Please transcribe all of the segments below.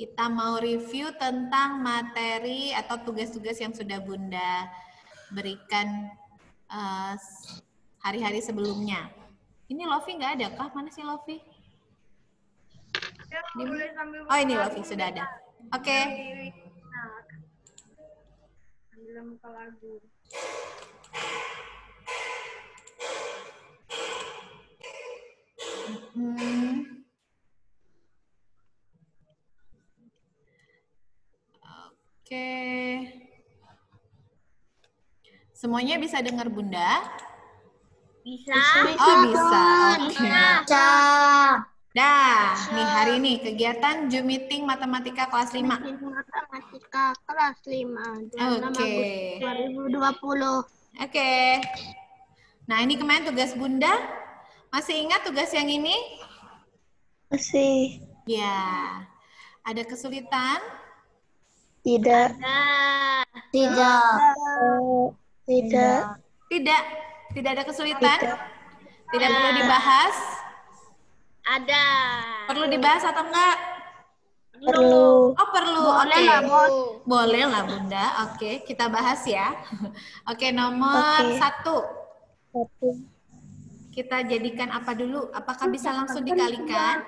Kita mau review tentang materi atau tugas-tugas yang sudah Bunda berikan hari-hari sebelumnya. Ini Lofi nggak ada kah? Mana sih Lofi? Oh ini Lofi sudah ada. Oke. Oke. Semuanya bisa dengar Bunda? Bisa. Oh bisa. Oke. Bisa. Dah, nih hari ini kegiatan Zoom meeting matematika kelas 5. Matematika kelas 5. Oke. 2020. Oke. Nah, ini kemarin tugas Bunda. Masih ingat tugas yang ini? Masih. Ya. Ada kesulitan? Tidak. Tidak. Tidak. Tidak. Tidak ada kesulitan? Tidak. Tidak perlu dibahas? Ada. Perlu dibahas atau enggak? Perlu. Oh, perlu. Oke. Boleh lah, Bunda. Oke, kita bahas ya. Oke, nomor Oke. 1. Satu. Kita jadikan apa dulu? Apakah bisa langsung dikalikan?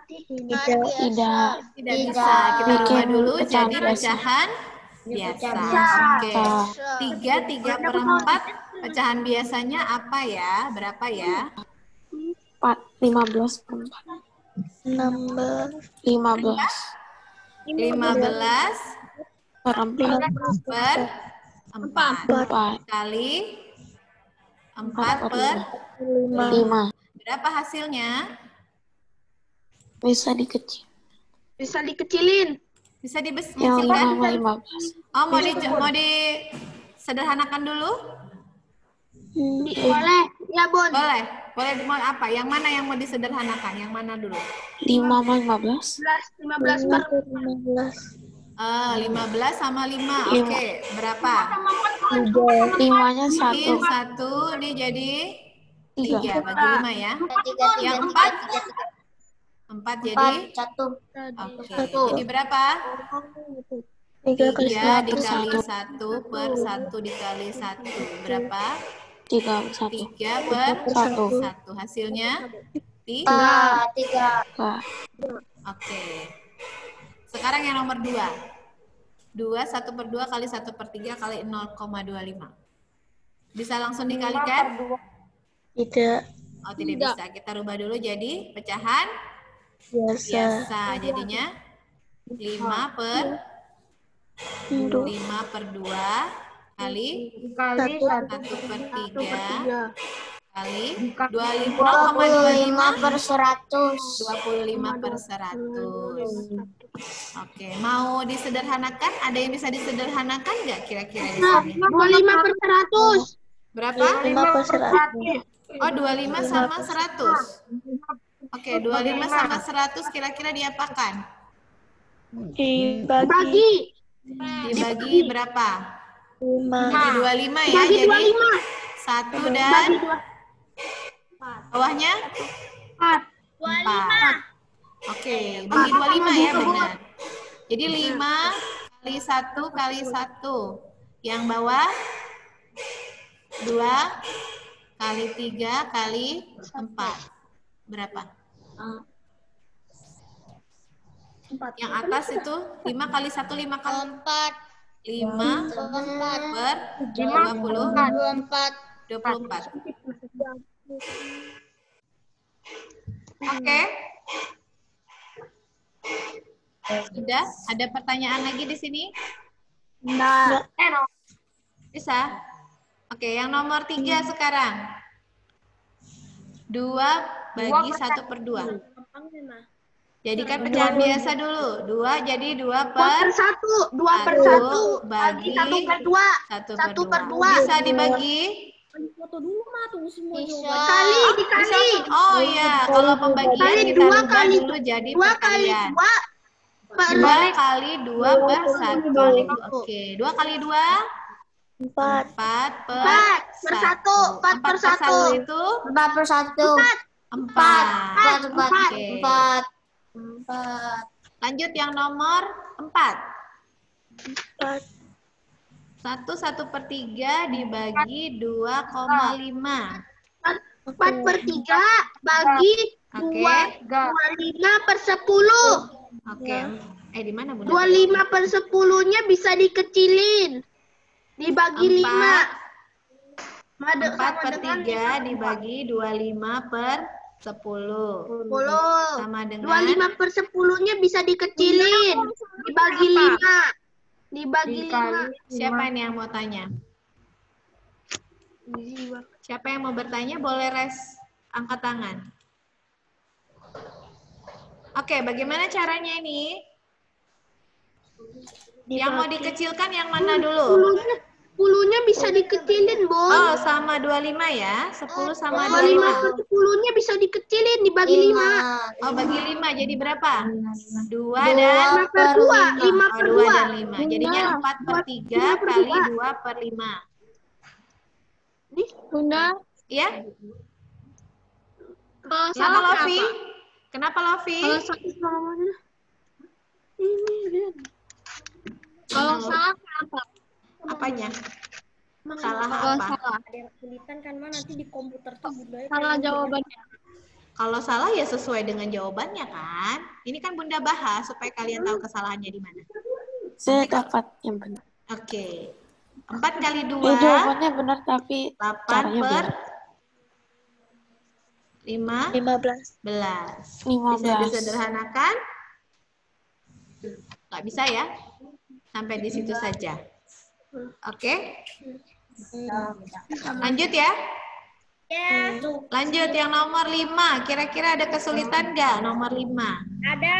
Tidak. Tidak. Tidak bisa. Kita rubah dulu jadi pecahan biasa. Oke. 3/4. Pecahan biasanya apa ya? Berapa ya? 15 per 4. 16. 15. 15 Per 4. per 4 4. kali 4 per 5. berapa hasilnya? Bisa dikecil. Bisa dikecilin. Bisa Yang dibesarkan? 15. Oh, mau disederhanakan dulu? Boleh. Ya, Bun. Boleh. Boleh mau apa? Yang mana yang mau disederhanakan? Yang mana dulu? 5 sama 15. 15 per 15. 15 sama 5. Oke, berapa? 5-nya 1. Bikin 1, ini jadi 3 bagi 5 ya. Yang 4 jadi 1. oke. Jadi berapa? 3 kali 3 1 dikali 1 per 1 dikali 1. Berapa? 3 per 1. 3 per 1. 1. Hasilnya 3. 3. Oke. Sekarang yang nomor 2. 2, 1 per 2 kali 1 per 3 kali 0,25. Bisa langsung dikalikan? Tidak. Oh, tidak bisa. Kita rubah dulu jadi pecahan Biasa. biasa. Jadinya 5 per 2 kali 1 per 3 kali 25 per 100. 25 per 100. Oke, mau disederhanakan? Ada yang bisa disederhanakan nggak kira-kira di sini? 25 per 100. Berapa? 5 per 100. Oh, 25 sama 100. Oke, 25 sama 100 kira-kira diapakan? Dibagi. Dibagi berapa? 5. Bagi 25 ya. Bagi Jadi 25. 1 dan bawahnya 4. 4. Oke, bagi 25 ya benar. Jadi 5 kali 1 kali 1. Yang bawah 2 kali 3 kali 4. Berapa? Yang atas itu 5 kali 1 5 kali 5 per 24. Oke. Sudah? Ada pertanyaan lagi di sini? Nah. Bisa? Oke, yang nomor 3 sekarang. 2 bagi 1 per 2. Jadikan pecahan biasa dulu. 2 jadi 2 per 1. 2 per 1 1. bagi 1 per 2. 1 per 2. Bisa dibagi? Dikali. Oh iya, kalau pembagian kita rubah dulu jadi 2 kali perkalian. 2 2 kali 2 per 1. Oke, 2 kali 2? 4 per 1. 4 per 1 itu? 4 per 1. 4. 4. Oke. 4. Lanjut yang nomor 4. 4. 1/3 dibagi 2,5. 4/3 bagi Oke. 25/10. Oke. Di mana Bunda? 25/10-nya bisa dikecilin. Dibagi 5. 4/3 dibagi 25/10. 10. Sama dengan 25/10-nya bisa dikecilin. Dibagi 5. Dibagi 5. siapa ini yang mau tanya? Siapa yang mau bertanya boleh angkat tangan. Oke, bagaimana caranya ini? Yang mau dikecilkan yang mana dulu? 10-nya bisa dikecilin, Bu. Oh, sama 25 ya. 10 sama 25. 25/10-nya bisa dikecilin dibagi 5. Oh, bagi 5 jadi berapa? 2 dan 5/2. 2 dan 5. Jadinya 4/3 kali 2/5. Bunda, Ya? Kenapa Lofi? Kenapa Lofi? Kalau salah kenapa? Apanya? Salah apa? Ada yang kesulitan kan mah nanti di komputer tuh Bunda. Salah jawabannya. Kalau salah ya sesuai dengan jawabannya kan? Ini kan Bunda bahas supaya kalian tahu kesalahannya di mana. saya dapat yang benar. Oke. 4 kali 2 Jawabannya benar tapi 8 caranya per beda. 15. 15. Bisa disederhanakan? Nggak bisa ya? Sampai di situ saja. Oke? Lanjut ya? Lanjut yang nomor 5. Kira-kira ada kesulitan nggak nomor 5? Ada.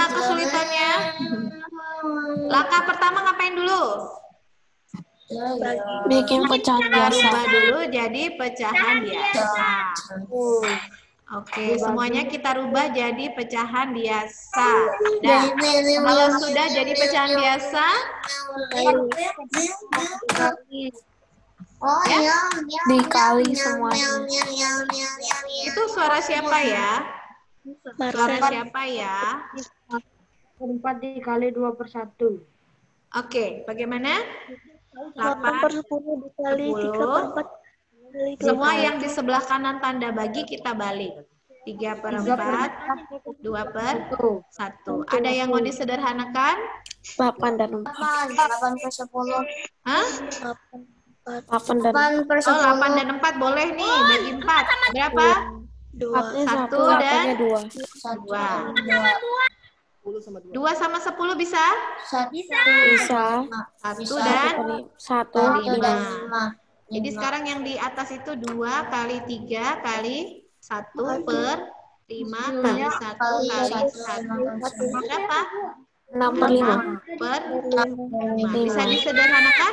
Apa kesulitannya? Langkah pertama ngapain dulu? Bikin pecahan biasa. Rubah dulu jadi pecahan biasa. Oke, semuanya kita rubah jadi pecahan biasa. Dan kalau sudah jadi pecahan biasa, Dikali semuanya. itu suara siapa ya? Suara siapa ya? 4 dikali 2/1. Oke, bagaimana? 8/10 dikali 10. Semua yang di sebelah kanan tanda bagi kita balik. 3/4, 2/1. Ada yang mau disederhanakan? 8 dan 4. 8/10. Hah? 8 dan 8 Oh, 8 dan 4 boleh nih, bagi 4. Berapa? 1 dan 2. 2 sama 10 bisa? Bisa. 1 dan 1 5. Jadi sekarang yang di atas itu 2 kali 3 kali 1 per 5 kali 1 kali 1. Berapa? 6/5. 6/5. Bisa disederhanakan?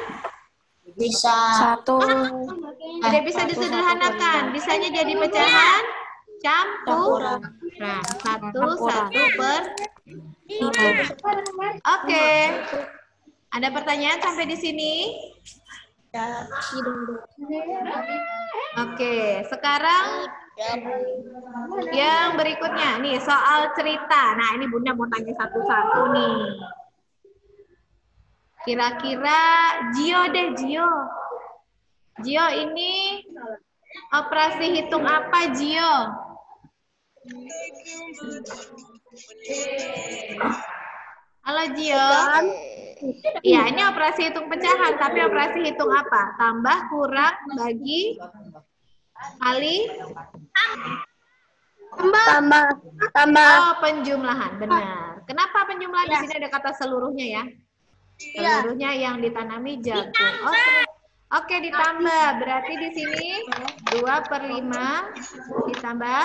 Bisa. 1 Tidak bisa disederhanakan. Bisanya jadi pecahan campur. Nah, 1 per 5. Oke. Ada pertanyaan sampai di sini? Oke, sekarang yang berikutnya nih soal cerita. Nah, ini Bunda mau tanya satu-satu nih. Kira-kira Gio deh, Gio. Gio ini operasi hitung apa, Gio? Halo, Gio. Ya, ini operasi hitung pecahan, tapi operasi hitung apa? Tambah, kurang, bagi, kali? Tambah. Oh, penjumlahan, benar. Kenapa penjumlahan? Di sini ada kata seluruhnya ya. Seluruhnya yang ditanami jagung. Oke, ditambah. Berarti di sini 2/5 ditambah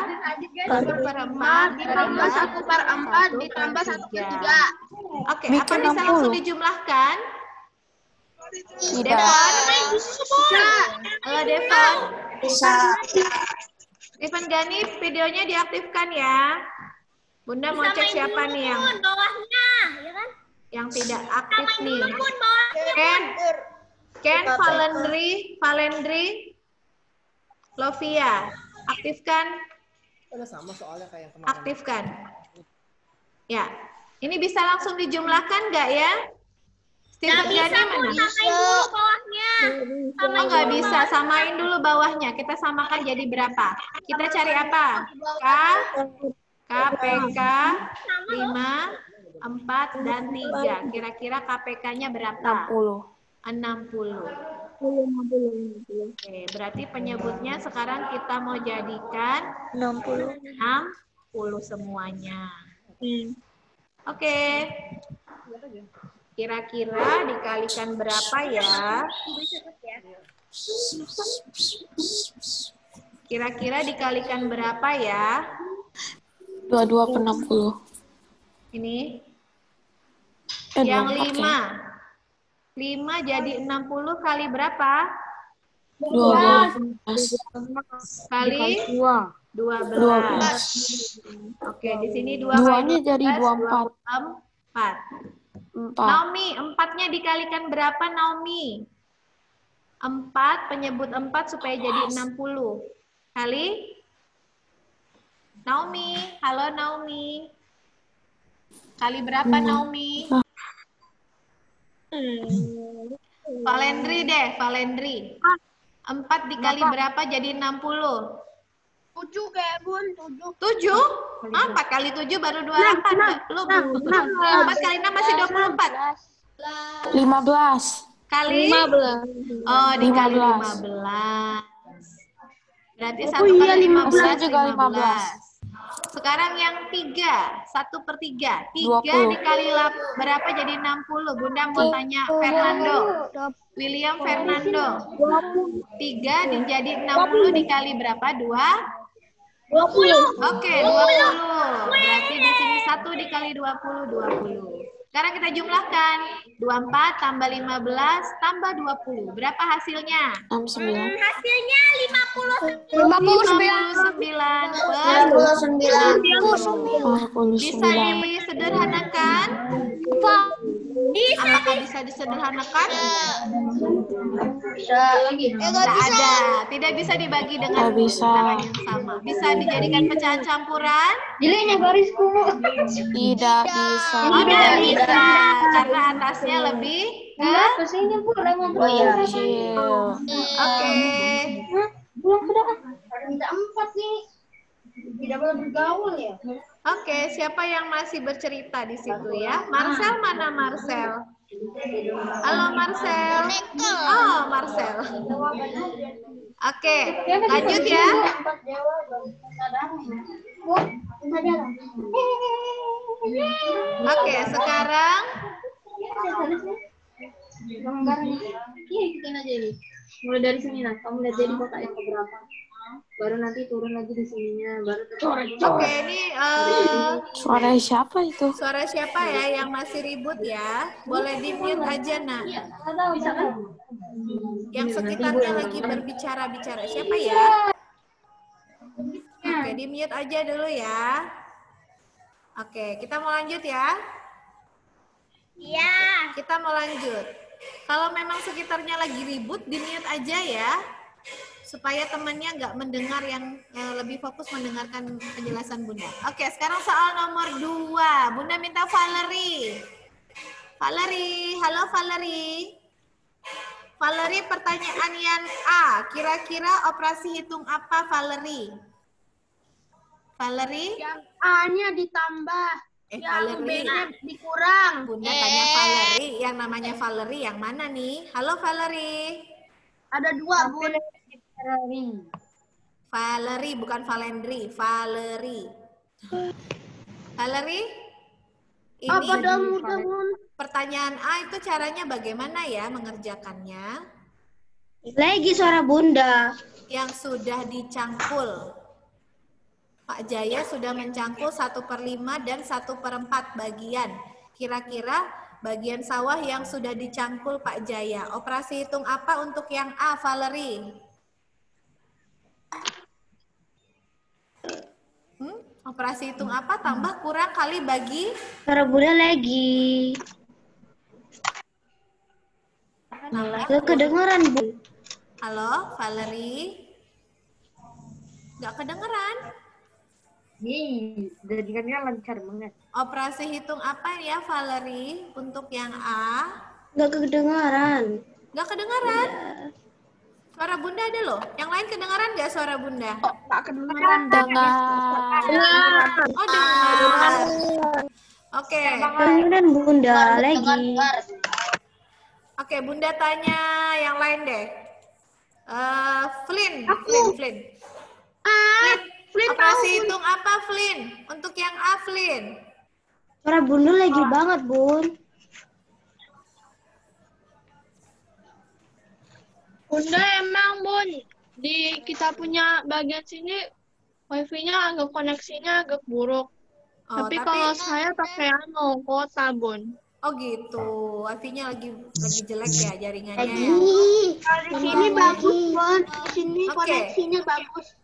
1/4 Ditambah 1/4 ditambah 1/3. Oke, apa bisa langsung dijumlahkan? Tidak. Devon? Bisa. Halo, Devon. Bisa. Devon Gani, videonya diaktifkan ya. Bunda mau cek siapa nih yang Bawahnya, ya kan? yang tidak aktif nih. Ken, Valendri, Lovia, aktifkan. Sama soalnya kayak kemarin. Aktifkan. Ya, ini bisa langsung dijumlahkan nggak ya? Stephen Gani mana? Samain dulu bawahnya. Oh, nggak bisa. Samain dulu bawahnya. Kita samakan jadi berapa? Kita cari apa? KPK 5, 4, dan 3. Kira-kira KPK-nya berapa? 60. Oke, berarti penyebutnya sekarang kita mau jadikan 60 semuanya. Oke. Kira-kira dikalikan berapa ya? Kira-kira dikalikan berapa ya? 22/60. Ini yang yang 5. 5 jadi 60 kali berapa? 12 Kali 12. Oke, di sini 2 Duanya kali 12, jadi 24. 4. 4. Naomi, 4-nya dikalikan berapa, Naomi? 4, penyebut 4 supaya jadi 60. Kali? Naomi, halo Naomi. Kali berapa, Naomi? Valendri deh, Valendri. 4 dikali berapa jadi 60? 7 kayak Bun, 7. 7? 4 kali 7 baru 28. Lu 4 kali 6 masih 24. 15. Kali? 15. Oh, dikali 15. 15. Berarti 1 iya, kali 15, Saya juga 15. Sekarang yang 3, 1/3. 3 20. dikali berapa jadi 60? Bunda mau tanya Fernando. William Fernando. 3 dijadi 60 dikali berapa? 20. Oke, 20. Berarti di sini 1 dikali 20, 20. Sekarang kita jumlahkan. 24 tambah 15 tambah 20. Berapa hasilnya? 69. Hasilnya 59. Bisa 49. disederhanakan? Apakah bisa disederhanakan? Tidak ada. Tidak bisa dibagi dengan Nggak bisa. bilangan yang sama. Bisa dijadikan pecahan campuran? Tidak bisa. Oh, tidak bisa. Karena atasnya lebih ke? Kecil. Oke. Oke, siapa yang masih bercerita di situ ya? Marcel mana Marcel? Halo Marcel. Oh, Marcel. Oke, lanjut ya. Oke, sekarang mulai dari sini nah, kamu lihat jadi kotak yang keberapa, baru nanti turun lagi di sininya, baru oke, ini Suara siapa itu? suara siapa ya yang masih ribut ya? Boleh di-mute aja nak. Yang sekitarnya lagi berbicara-bicara. Siapa ya? Oke, di-mute aja dulu ya. Oke, kita mau lanjut ya. Iya. Kita mau lanjut. Kalau memang sekitarnya lagi ribut, di-mute aja ya. Supaya temannya nggak mendengar yang lebih fokus mendengarkan penjelasan Bunda. Oke, sekarang soal nomor 2. Bunda minta Valerie. Valerie, halo Valerie. Valerie, pertanyaan yang A. Kira-kira operasi hitung apa Valerie? Valerie? Yang A-nya ditambah, yang Valerie. B-nya dikurang. Bunda tanya Valerie. Yang namanya Valerie yang mana nih? Halo Valerie. Ada 2, Bun. Valerie, bukan Valendri. Valerie. Valerie? Ini Apa dong, Bun? pertanyaan A itu caranya bagaimana ya mengerjakannya? Lagi suara Bunda. Yang sudah dicangkul. Pak Jaya sudah mencangkul 1/5 dan 1/4 bagian. Kira-kira bagian sawah yang sudah dicangkul Pak Jaya. Operasi hitung apa untuk yang A, Valerie? Operasi hitung apa? Tambah, kurang, kali, bagi? Suara Bunda lagi. Gak kedengeran, Bu. Halo, Valerie? Gak kedengeran? Jadikannya lancar banget. Operasi hitung apa ya, Valerie? Untuk yang A? Nggak kedengaran. Nggak kedengaran? Suara Bunda ada loh. Yang lain kedengaran nggak suara Bunda? Dengar. Oh, dengar. Oke. Kedengaran Bunda lagi. Oke, Bunda tanya yang lain deh. Flynn. Flynn. Operasi hitung apa, Flynn? Untuk yang A, Flynn. Suara Bunda lagi banget, Bun. Bunda emang Bun, di kita punya bagian sini wifi-nya koneksinya agak buruk. Oh, Tapi kalau saya pakai kuota Bun. Oh gitu, wifi-nya lagi jelek ya jaringannya ya. Di sini bagus, Bun. Di sini Oke. koneksinya bagus.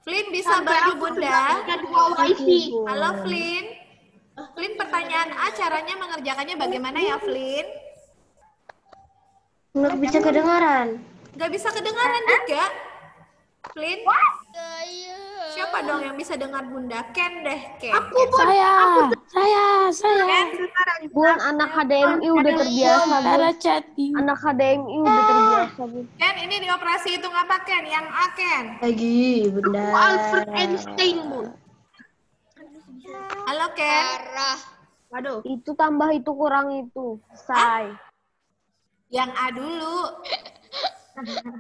Flynn bisa bantu Bunda. Ada 2 wifi. Halo Flynn. Flynn, pertanyaan A caranya mengerjakannya bagaimana ya Flynn? Nggak bisa kedengaran. Nggak bisa kedengaran juga. Flynn, siapa dong yang bisa dengar Bunda? Ken deh, Ken. Saya. Ken, Bun, anak HDMI udah terbiasa, Bun. Cara chatting. Anak HDMI udah terbiasa, Bun. Ken, ini dioperasi hitung apa Ken? Yang A Ken. Lagi, Bunda. Albert Einstein, Bun. Halo Ken. Waduh. Itu tambah itu kurang itu. Say. Yang A dulu.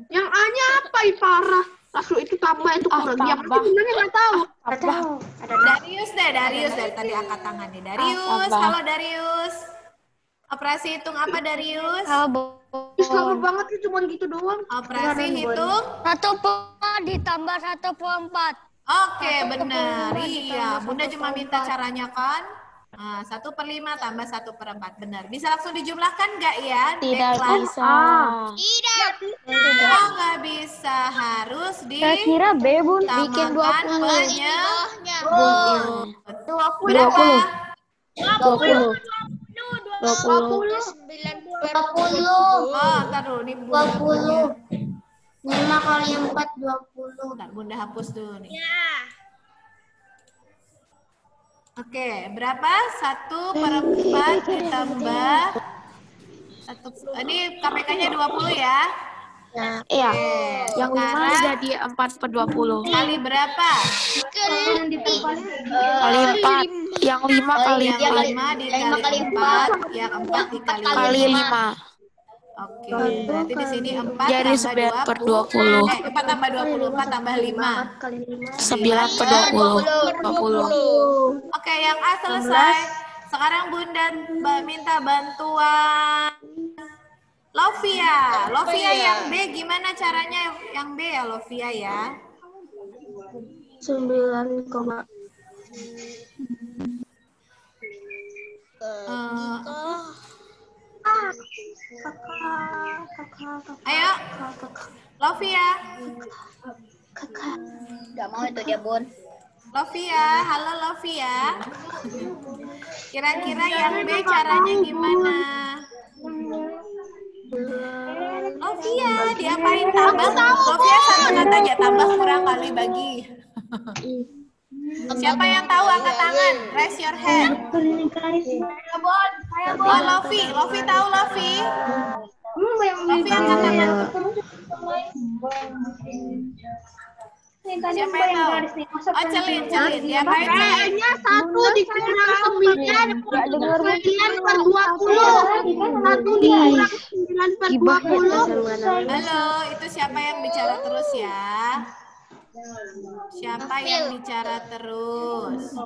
Yang A-nya apa, parah? Langsung itu tambah itu kurang. Yang A sebenarnya nggak tahu. Darius dari tadi angkat tangan nih. Darius, halo Darius. Operasi hitung apa Darius? Ih, lama banget sih, cuma gitu doang. Operasi hitung. 1 ditambah 1/4. Oke, benar. Iya, Bunda cuma minta caranya kan. 1/5 tambah 1/4, benar. Bisa langsung dijumlahkan nggak ya? Tidak bisa. Oh, nggak bisa. Harus Saya kira B, Bun. ditambahkan penyebut. Berapa? Berapa? 20. 20. Oh, ntar dulu nih Bunda. 20. 5 kali 4, 20. Bentar, Bunda hapus dulu nih. Oke, berapa? 1/4 ditambah 1. Ini KPK-nya 20 ya? Iya. Oke, Yang 5 sekarang jadi 4/20. kali berapa? Kali 4. Yang 5 kali Yang 4. 5 dikali 4, yang 4 dikali Kali 5. 5. Oke, berarti di sini 4 Jadi tambah 9/20. 4 tambah 20, 4 tambah 5. 9/20. 20. Oke, yang A selesai. Sekarang Bunda minta bantuan Lovia. Lovia yang B gimana caranya? Yang B ya Lovia ya. 9, Ayo, Lovia. Gak mau itu dia, Bun. Lovia, halo Lovia. Kira-kira yang B caranya gimana? Lovia, diapain tambah? Lovia sama katanya tambah kurang kali bagi. Siapa yang tahu angkat tangan? Raise your hand. Oh, Lovi tahu Lovi? Lovi angkat tangan. Siapa yang tahu? Oh, Celin. Diapain Celin? Kayaknya 1 dikurang 9 per 20. 1 dikurang 9/20. Halo, itu siapa yang bicara terus ya? Siapa yang bicara terus?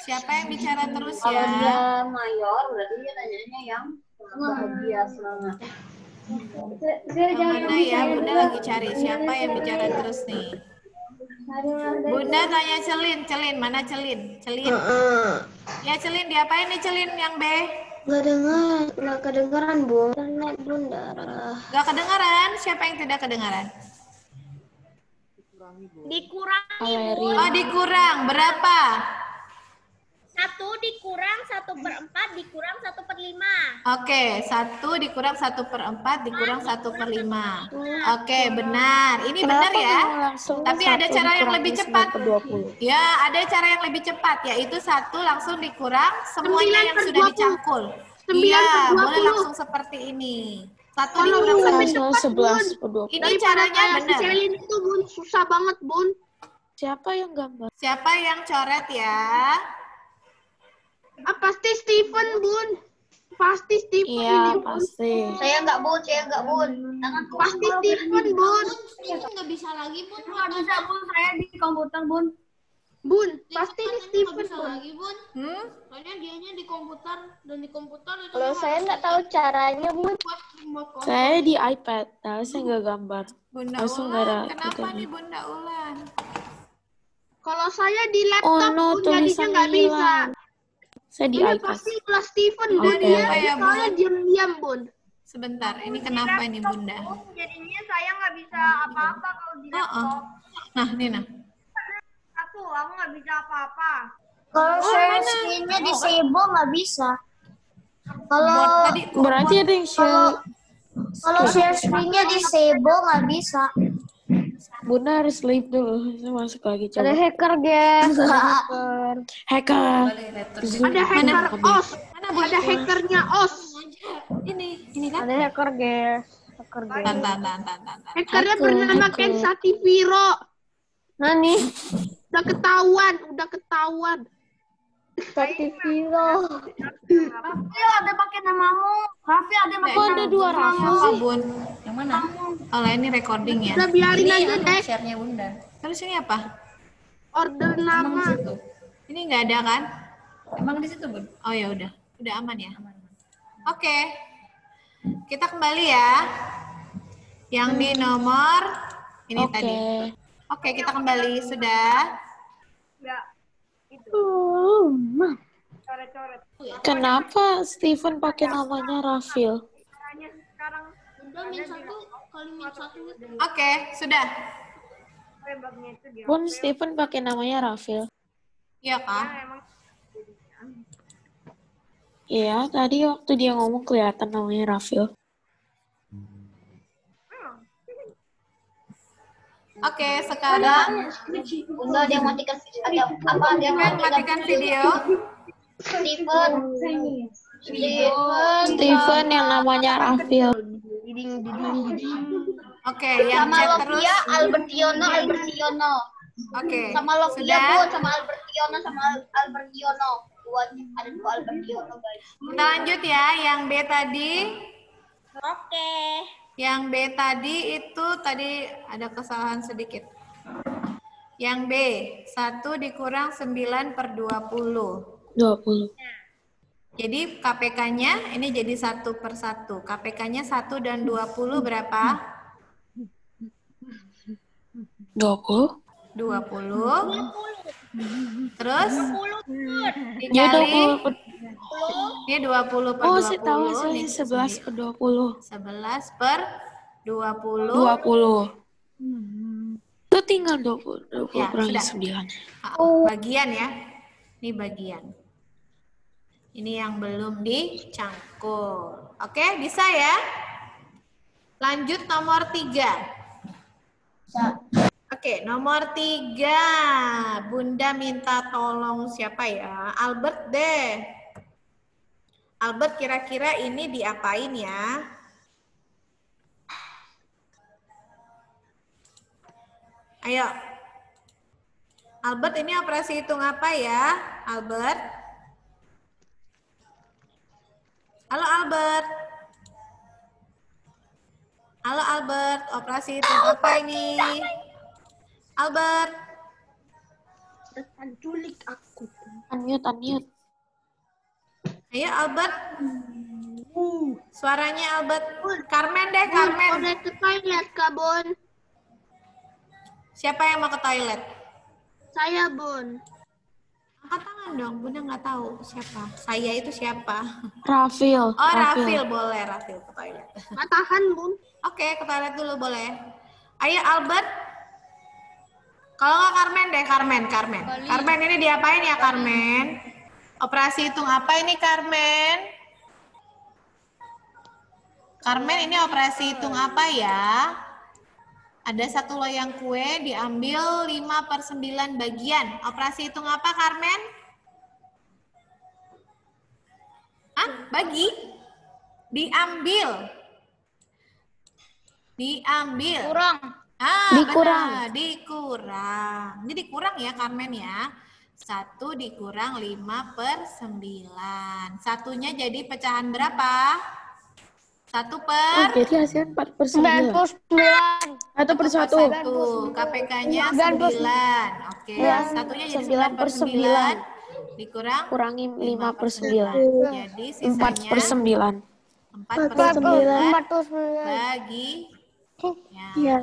Siapa yang bicara terus ya? Mayor, berarti dia tanyanya yang bahagia semangat. Yang mana ya? Bunda lagi cari siapa yang bicara terus nih. Bunda tanya Celin, mana Celin? Ya Celin, diapain nih Celin yang B? nggak kedengaran, Bun. Internet Bunda. Gak kedengaran? Siapa yang tidak kedengaran? Dikurangi, Valeri. Oh, dikurang. Berapa? 1 dikurang 1/4 dikurang 1/5. Oke, 1 dikurang 1/4 dikurang 1/5. Oke, benar. Ini benar ya. Tapi ada cara yang lebih cepat. Ya, ada cara yang lebih cepat, yaitu 1 langsung dikurang semuanya yang sudah dicangkul. Iya, boleh langsung seperti ini. 1 dikurang 1. Ini caranya benar. Selin itu Bun, susah banget Bun. Siapa yang gambar? Siapa yang coret ya? Pasti Steven Bun. Pasti Steven Iya, ini Bun. pasti. Saya enggak, Bun. Pasti Steven Bun. Enggak bisa lagi, Bun. Enggak bisa, Bun. Saya di komputer, Bun. Bun, pasti ini Steven Bisa Bun. lagi, Bun. Soalnya dianya di komputer dan di komputer itu Kalau saya nggak tahu caranya, Bu. Saya di iPad, tapi saya nggak gambar. Bunda Langsung nggak ada Ulan, kenapa ikutannya. nih Bunda Ulan? Kalau saya di Oh laptop no, Bun, jadinya tulisannya nggak bisa. hilang. Saya di Ini iPad. pasti ulah Steven Bun. Oke. Dia Apa ya, Bun? soalnya diam-diam Bun. Sebentar, ini kenapa ini Bunda? jadinya saya nggak bisa apa-apa kalau di Oh. Nah, Nina. aku nggak bisa apa-apa. Kalau share screen-nya disable nggak bisa. Kalau Tadi Berarti ada yang share. kalau share screen-nya disable nggak bisa. Bunda harus sleep dulu. Saya masuk lagi Ada coba. hacker, guys. Hacker. Ada hacker OS. Mana Bu? Ada hackernya OS. Ini kan? Ada hacker, guys. Hacker, guys. Tan. Hackernya bernama Ken Sativiro. Nani? Udah ketahuan. Sativiro. Raffi ada pakai namamu. Raffi ada pakai Kok ada dua Raffel Apa sih? Bun? Yang mana? Oh, lah ini recording ya. Udah biarin aja deh. Share-nya Bunda. Terus ini apa? Order nama. Ini nggak ada kan? Emang di situ, Bun? Oh ya udah aman ya. Oke, kita kembali ya. Yang di nomor ini Oke. tadi. Oke, kita kembali sudah. Kenapa Steven pakai namanya Rafil? Oke, sudah. Bun, Steven pakai namanya Rafil. Iya kak. Iya, tadi waktu dia ngomong kelihatan namanya Rafil. Oke, sekarang Bunda dia matikan ada apa dia matikan video. Steven. Steven yang namanya Rafil. Oke, yang Sama chat terus. Lovia Albertiono. Oke, Sama Lovia sudah. Bun, sama Albertiono. Ada dua Albertiono guys. Kita lanjut ya, yang B tadi. Oke. Yang B tadi itu tadi ada kesalahan sedikit. Yang B, 1 dikurang 9/20. 20. Jadi KPK-nya ini jadi 1/1. KPK-nya 1 dan 20 berapa? 20. 20. Terus Ya dikali 20. ini 20 per 20. Oh, saya tahu ini hasilnya 11 per 20. 11 per 20. 20. Itu tinggal 20. 20 Ya, kurang sudah. 9. Bagian ya. Ini bagian. Ini yang belum dicangkul. Oke, bisa ya? Lanjut nomor 3. Oke, nomor 3. Bunda minta tolong siapa ya? Albert deh. Albert kira-kira ini diapain ya? Ayo. Albert ini operasi hitung apa ya? Albert? Halo Albert. Halo Albert, operasi hitung apa ini? Albert. Culik aku. Unmute. Ayo Albert. Suaranya Albert. Carmen deh, Carmen. Udah ke toilet Kak Bun. Siapa yang mau ke toilet? Saya Bun. Angkat tangan dong, Bunda nggak tahu siapa. Saya itu siapa? Rafil. Oh, Rafil, boleh Rafil ke toilet. Nggak tahan Bun. Oke, ke toilet dulu boleh. Ayo Albert. Kalau nggak Carmen deh, Carmen. Carmen ini diapain ya Carmen? Operasi hitung apa ini, Carmen? Carmen, ini operasi hitung apa ya? Ada satu loyang kue diambil 5/9 bagian. Operasi hitung apa, Carmen? Hah? Bagi? Diambil. Diambil. Kurang. Dikurang. Benar. Dikurang. Ini dikurang ya, Carmen ya. 1 dikurang 5/9. Satunya jadi pecahan berapa? 1 per? Jadi hasilnya 4/9. 99. 1/1. KPK-nya 9. Oke, satunya jadi 9/9. Dikurang Kurangi 5/9. jadi sisanya 4/9. 4/9 bagi ya.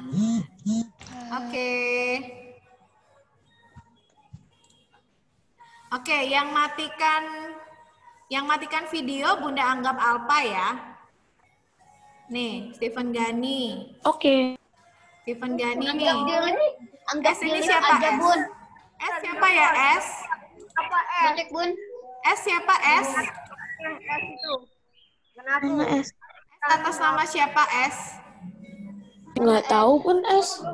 Oke. Oke, yang matikan video Bunda anggap Alpa ya. Nih, Stephen Gani. Oke. Stephen Gani nih. Anggap dia ini. Anggap S ini dia siapa? aja, S? Bun. S siapa ya, S? Cek, Bun. S siapa, S? Mana S? Atas nama siapa, S? Nggak tahu pun S.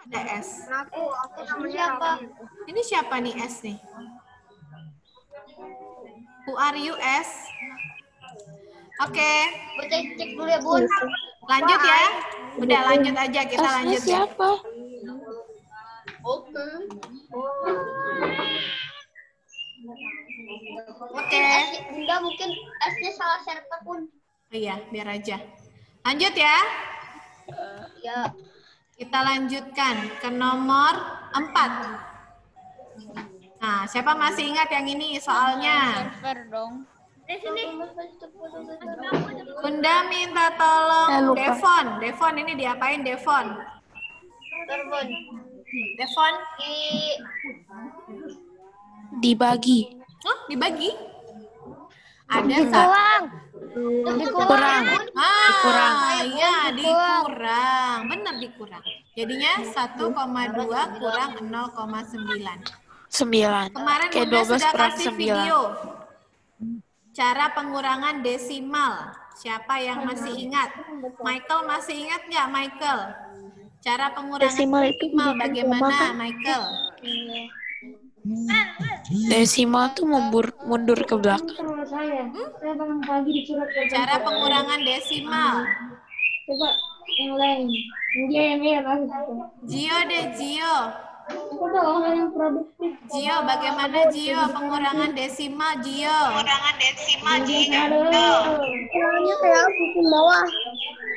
Ada S. Ini siapa? Ini siapa nih S nih? Who are you, S? Oke, Bun, cek dulu ya, Bun. lanjut ya. Udah lanjut aja, kita S-nya lanjut ya. siapa? Oke. Oke. Bunda mungkin S-nya salah server, Bun. Oh iya, biar aja. Lanjut ya. Ya. Kita lanjutkan ke nomor 4. Nah, siapa masih ingat yang ini soalnya? Server dong. Di sini. Bunda minta tolong lupa. Devon. Devon ini diapain Devon? Bun. Devon? Dibagi. Oh, dibagi? Ada satu. Dikurang. Dikurang. Ya, dikurang. Benar dikurang. Jadinya 1,2 kurang 0,9. 9. Kemarin Oke, Bunda 12 sudah kurang kasih 9. video. Cara pengurangan desimal. Siapa yang masih ingat? Michael masih ingat nggak, Michael? Cara pengurangan Desimal itu desimal bukan bagaimana, koma, kan? Michael? Desimal tuh mundur ke belakang. Cara pengurangan desimal. Gio deh, Gio. Gio, bagaimana Gio pengurangan desimal, Gio? Pengurangan desimal, Gio.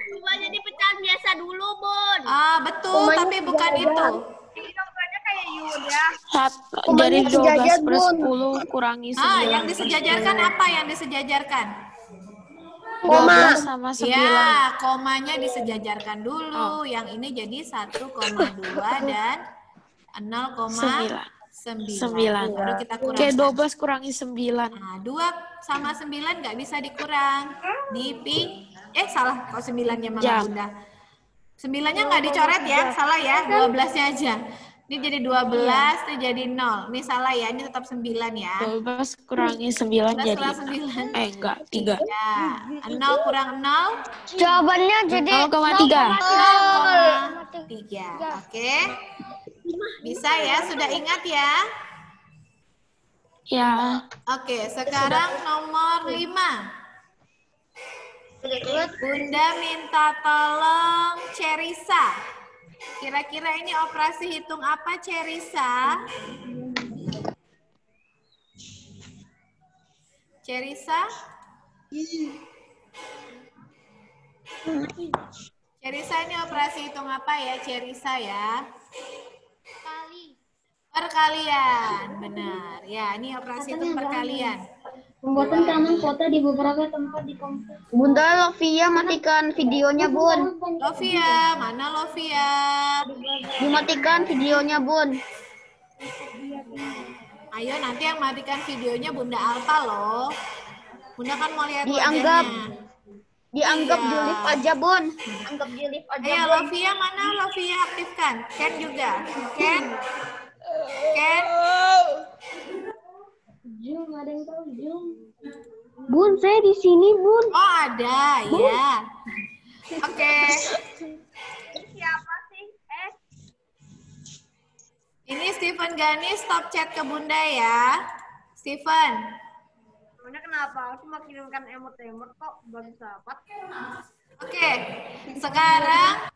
Coba jadi pecahan biasa dulu, Bun. Ah, betul, tapi bukan itu. Dari 12/10 kurangi 9. Ah, yang disejajarkan apa yang disejajarkan? 12 sama 9. Ya, komanya disejajarkan dulu. Yang ini jadi 1,2 dan 0,9. Baru kita Oke, kurangkan. 12 kurangi 9. Nah, 2 sama 9 nggak bisa dikurang. Salah. Kok 9-nya malah Jam. Bunda? 9-nya nggak dicoret ya, salah ya. 12-nya aja. Ini jadi 12, ini jadi 0. Ini salah ya, ini tetap 9 ya. 12 kurangi 9 12 jadi kurang 9. enggak, 3. Ya, 0 kurang 0. Jawabannya jadi 0,3. 0,3. Oke. Bisa ya, sudah ingat ya? Ya, Oke, sekarang nomor 5. Bunda minta tolong Cerisa. Kira-kira ini operasi hitung apa, Cerisa? Cerisa? Cerisa ini operasi hitung apa ya, Cerisa ya? Perkalian, benar. Ya, ini operasi hitung perkalian. Pembuatan taman kota di beberapa tempat di kompleks. Bunda Lovia matikan videonya, Bun. Lovia, mana Lovia? Dimatikan videonya, Bun. Ayo nanti yang matikan videonya Bunda Alfa loh. Bunda kan mau lihat Dianggap. wajahnya. Dianggap Iya. di lift aja, Bun. Anggap di lift aja, Ayo Bun. Lovia mana? Lovia aktifkan. Ken juga. Ken. Jum, ada yang tahu Jum? Bun, saya di sini, Bun. Oh, ada, ya. Oke. Siapa sih? Ini Steven Gani, stop chat ke Bunda ya. Steven. Bunda kenapa? Aku mau kirimkan emot-emot kok bagi sahabat. Oke. Sekarang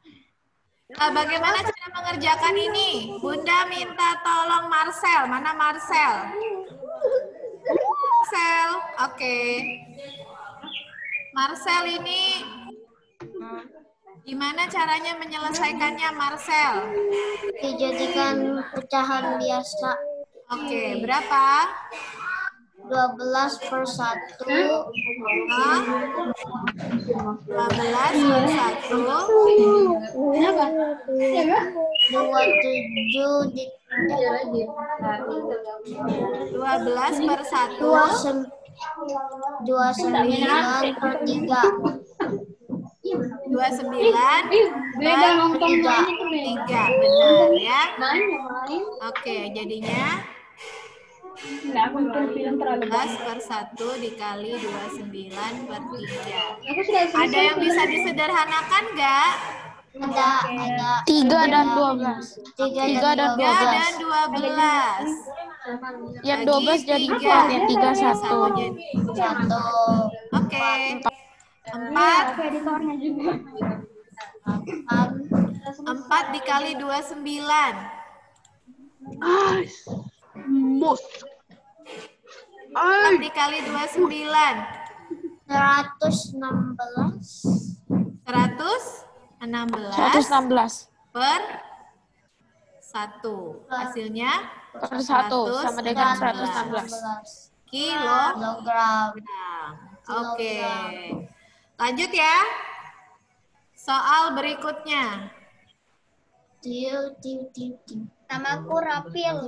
bagaimana cara mengerjakan ini? Bunda minta tolong Marcel. Mana Marcel? Marcel. Oke. Marcel ini gimana caranya menyelesaikannya, Marcel? Dijadikan pecahan biasa. Oke, berapa? 12 per 1. 12 per 1. 27 di 12 per 1. 29 per 3. 29 Beda per nonton 3. Benar ya. main. Oke, jadinya Enggak, aku nonton film terlalu 12 per 1 dikali 29 per 3. Aku sudah Ada yang bisa disederhanakan nggak? Ada 3 dan 12. 3 dan 3 12. dan 12. Yang Bagi 12 jadi 3, 4, yang 3 satu 1. jadi. 1. Oke. 4 editornya juga. 4 dikali 29. Mus. 4 dikali 29. 116. 116 per 1. Hasilnya Per 1 sama dengan 116. kilogram. Kilogram. Oke. Lanjut ya. Soal berikutnya. Tiu, tiu, tiu, tiu. Namaku Rapil.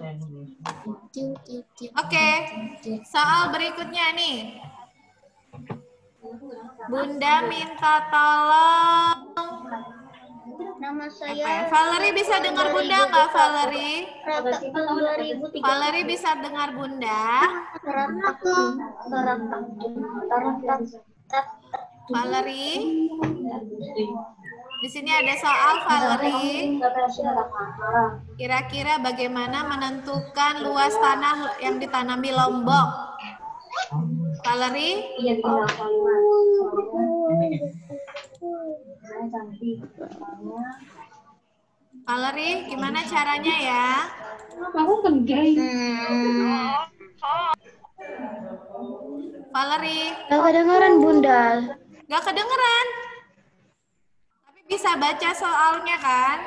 Tiu, tiu, tiu. Oke. Soal berikutnya nih. Bunda minta tolong. Nama Apa saya ya? Valerie bisa dengar Bunda nggak, Valerie? Rata 2003. Valerie bisa dengar Bunda? Valerie? Di sini ada soal, Valerie. Kira-kira bagaimana menentukan luas tanah yang ditanami Lombok? Valerie? Iya, tinggal kalimat. Valerie, gimana caranya ya? Aku kerjain. Valerie? Gak kedengeran, Bunda. Gak kedengeran? Tapi bisa baca soalnya kan?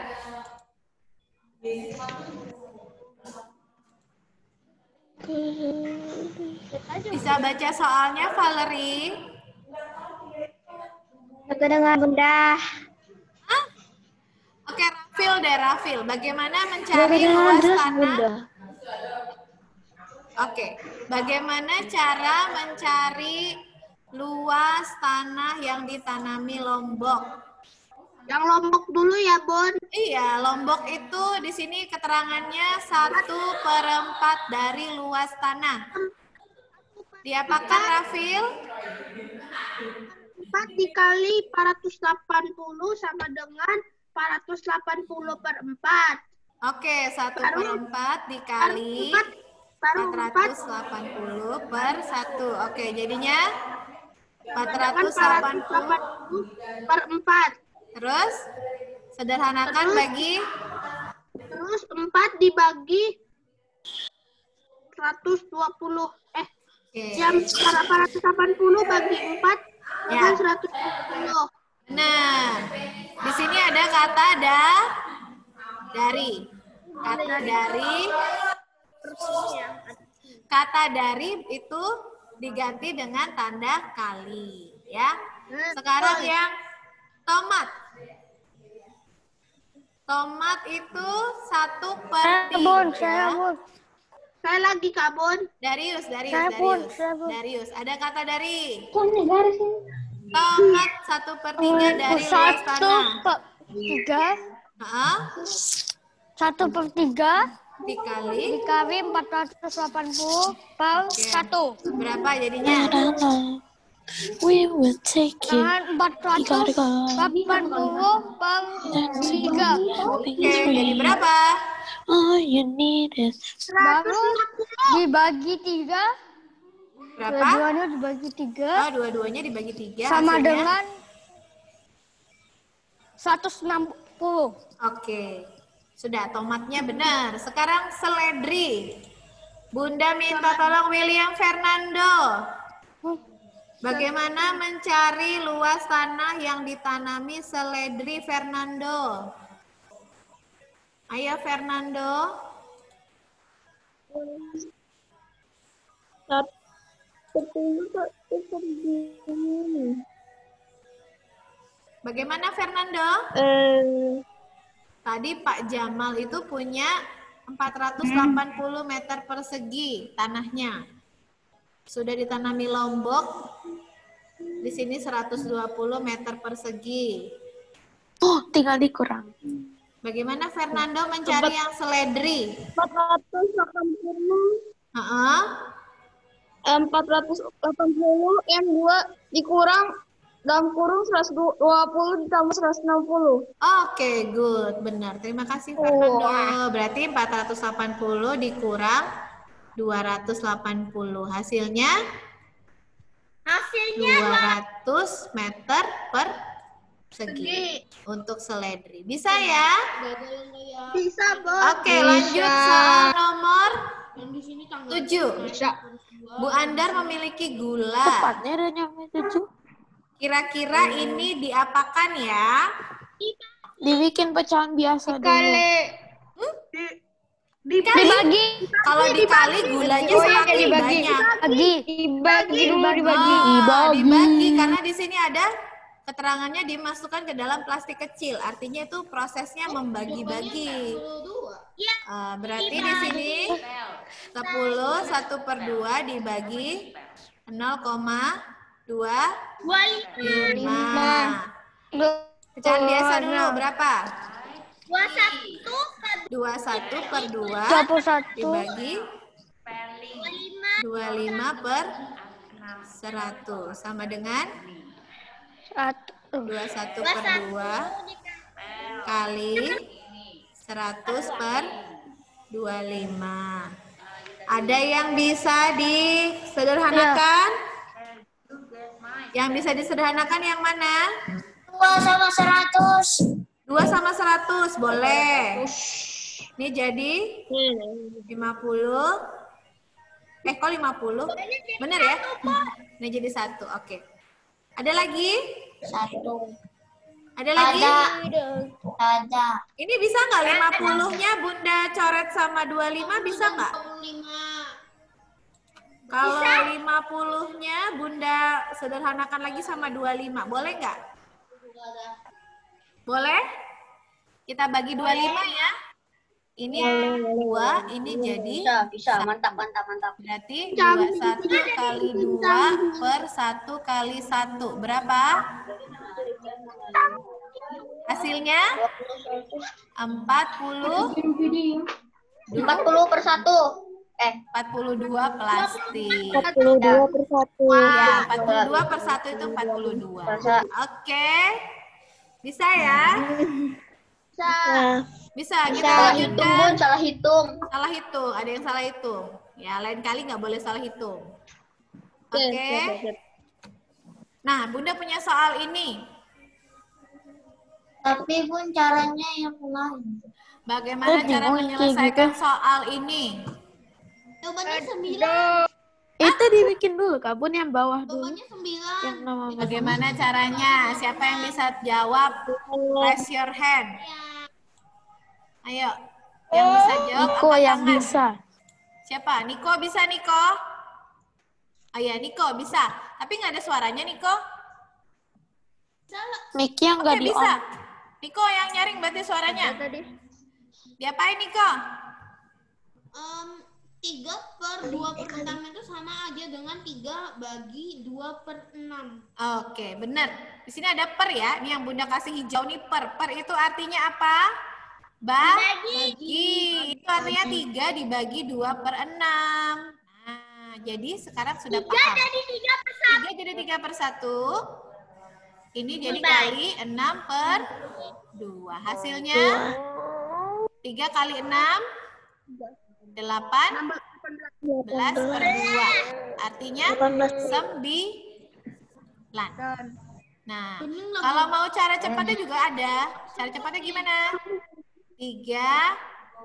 Bisa baca soalnya, Valerie? Gak kedengeran, Bunda. Hah? Oke, Rafil deh, Rafil. Bagaimana mencari luas tanah? Oke, bagaimana cara mencari luas tanah yang ditanami Lombok? Yang Lombok dulu ya, Bon. Iya, Lombok itu di sini keterangannya 1/4 dari luas tanah. Diapakan, Rafil? 4 dikali 480 sama dengan 480/4. Oke, 1/4 dikali 480/1. Oke, jadinya 480/4. Terus sederhanakan bagi Terus 4 dibagi 120. Jam 480 bagi 4 Ya. dengan 120. Nah, di sini ada kata dari. Kata dari itu diganti dengan tanda kali, ya. Sekarang yang tomat. Tomat itu 1/3. Saya lagi, Kak Bon. Darius. Ada kata dari. Kok ini garis ini? Tomat 1/3 dari luas tanah. 1/3. Hah? 1/3 Dikali. Dikali 480 per 1. Berapa jadinya? We will take you. Dengan 480 per 3. Oke, jadi berapa? All you need is Baru dibagi 3. Berapa? Dua-duanya dibagi 3. Oh, dua-duanya dibagi 3. Sama hasilnya? dengan 160. Oke. Sudah, tomatnya benar. Sekarang seledri. Bunda minta tolong William Fernando. Bagaimana mencari luas tanah yang ditanami seledri, Fernando? Ayo, Fernando. Bagaimana, Fernando? Tadi Pak Jamal itu punya 480 meter persegi tanahnya. Sudah ditanami lombok. Di sini 120 meter persegi. oh, tinggal dikurang. Bagaimana Fernando mencari yang seledri? 480 Heeh. 480 yang 2 dikurang dalam kurung 120 ditambah 160. Oke, good. Benar. Terima kasih Fernando. Berarti 480 dikurang 280. Hasilnya 200 meter persegi untuk seledri. Bisa ya? Bisa, Bos. Oke, lanjut soal nomor 7. Bu Andar memiliki gula. Tepatnya udah nyampe 7. Kira-kira ini diapakan ya? Dibikin pecahan biasa dulu. Dibagi. Kalau dikali gulanya semakin banyak. Dibagi. Dibagi karena di sini ada keterangannya dimasukkan ke dalam plastik kecil. Artinya itu prosesnya membagi-bagi. Berarti di sini 10 1/2 dibagi 0,25. Pecahan biasa dulu berapa? 21/2 dibagi 25/100 sama dengan 21/2 kali 100/25. Ada yang bisa disederhanakan? Yang bisa disederhanakan yang mana? 2 sama 100. 2 sama 100, boleh. Ini jadi 50. Kok 50? Benar ya? Ini jadi 1, oke. Ada lagi? 1. Ada lagi? Ada. Ini bisa nggak 50-nya Bunda coret sama 25 bisa nggak? Kalau 50-nya Bunda sederhanakan lagi sama 25, boleh nggak? Boleh? Kita bagi 25 ya. Ini 2, ini jadi Bisa. Mantap. berarti 21 kali 2 per 1 kali 1. Berapa? Hasilnya 40. 40/1. 42 plastik. 42/1. Ya, 42/1 itu 42. Oke. Bisa ya? Bisa. Kita lanjutkan. Salah hitung. Salah hitung. Ada yang salah hitung. Ya, lain kali nggak boleh salah hitung. Oke. Nah, Bunda punya soal ini. Tapi Bun caranya yang lain. Bagaimana cara menyelesaikan soal ini? Jawabannya 9. Itu dibikin dulu, Kak Bun, yang bawah dulu. Jawabannya 9. Yang nama Bagaimana caranya? Siapa yang bisa jawab? Raise your hand. Ayo. Yang bisa jawab Niko angkat yang tangan. bisa. Siapa? Niko bisa, Niko? Oh iya, Niko bisa. Tapi nggak ada suaranya, Niko? Mic yang nggak Oke, di bisa. on. Niko yang nyaring berarti suaranya. Diapain, Niko? 3/2/6 itu sama aja dengan 3 bagi 2/6. Oke, benar. Di sini ada per ya. Ini yang Bunda kasih hijau nih per. Per itu artinya apa? Bagi. Itu artinya hasilnya 3 dibagi 2/6. Nah, jadi sekarang sudah paham. 3 jadi 3/1. Ini jadi kali 6/2. Hasilnya 3 kali 6, 18/2. Artinya 9. Nah, kalau mau cara cepatnya juga ada. Cara cepatnya gimana? 3,